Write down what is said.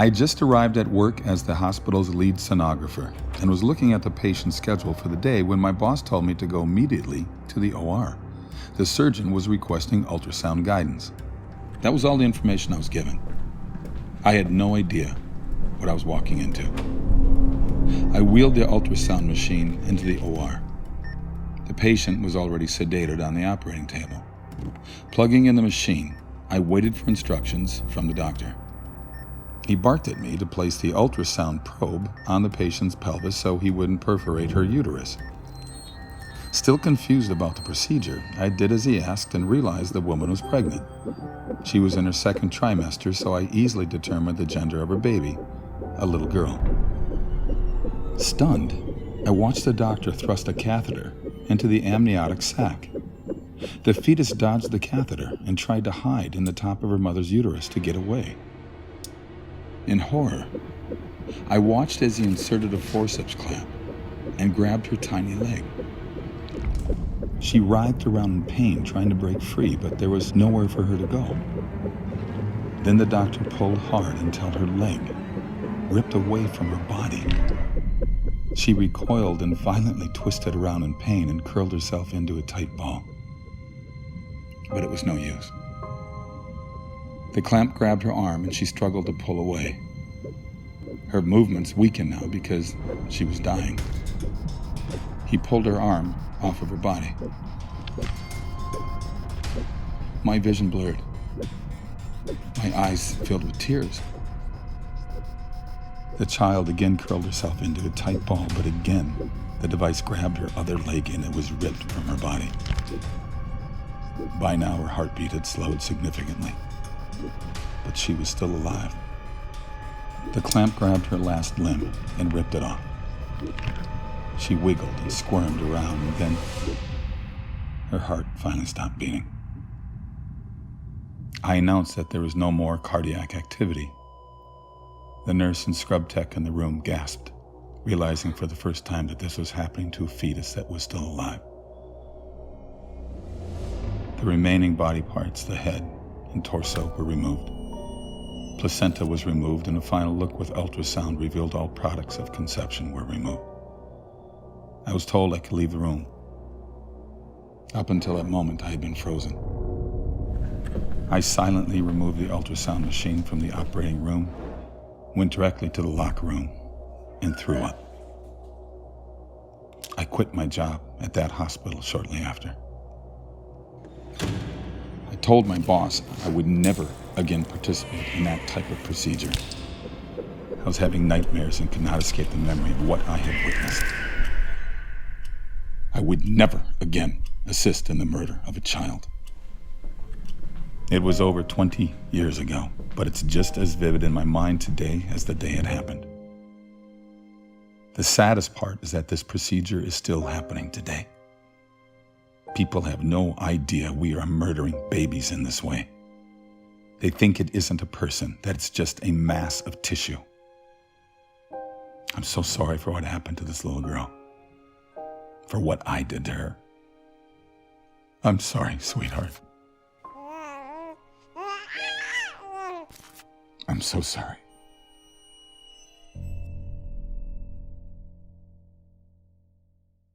I had just arrived at work as the hospital's lead sonographer and was looking at the patient's schedule for the day when my boss told me to go immediately to the OR. The surgeon was requesting ultrasound guidance. That was all the information I was given. I had no idea what I was walking into. I wheeled the ultrasound machine into the OR. The patient was already sedated on the operating table. Plugging in the machine, I waited for instructions from the doctor. He barked at me to place the ultrasound probe on the patient's pelvis so he wouldn't perforate her uterus. Still confused about the procedure, I did as he asked and realized the woman was pregnant. She was in her second trimester, so I easily determined the gender of her baby, a little girl. Stunned, I watched the doctor thrust a catheter into the amniotic sac. The fetus dodged the catheter and tried to hide in the top of her mother's uterus to get away. In horror, I watched as he inserted a forceps clamp and grabbed her tiny leg. She writhed around in pain, trying to break free, but there was nowhere for her to go. Then the doctor pulled hard until her leg ripped away from her body. She recoiled and violently twisted around in pain and curled herself into a tight ball. But it was no use. The clamp grabbed her arm and she struggled to pull away. Her movements weakened now because she was dying. He pulled her arm off of her body. My vision blurred. My eyes filled with tears. The child again curled herself into a tight ball, but again, the device grabbed her other leg and it was ripped from her body. By now, her heartbeat had slowed significantly, but she was still alive. The clamp grabbed her last limb and ripped it off. She wiggled and squirmed around, and then her heart finally stopped beating. I announced that there was no more cardiac activity. The nurse and scrub tech in the room gasped, realizing for the first time that this was happening to a fetus that was still alive. The remaining body parts, the head and torso, were removed. Placenta was removed, and a final look with ultrasound revealed all products of conception were removed. I was told I could leave the room. Up until that moment, I had been frozen. I silently removed the ultrasound machine from the operating room, went directly to the locker room, and threw up. I quit my job at that hospital shortly after. I told my boss I would never again participate in that type of procedure. I was having nightmares and could not escape the memory of what I had witnessed. I would never again assist in the murder of a child. It was over 20 years ago, but it's just as vivid in my mind today as the day it happened. The saddest part is that this procedure is still happening today. People have no idea we are murdering babies in this way. They think it isn't a person, that it's just a mass of tissue. I'm so sorry for what happened to this little girl, for what I did to her. I'm sorry, sweetheart. I'm so sorry.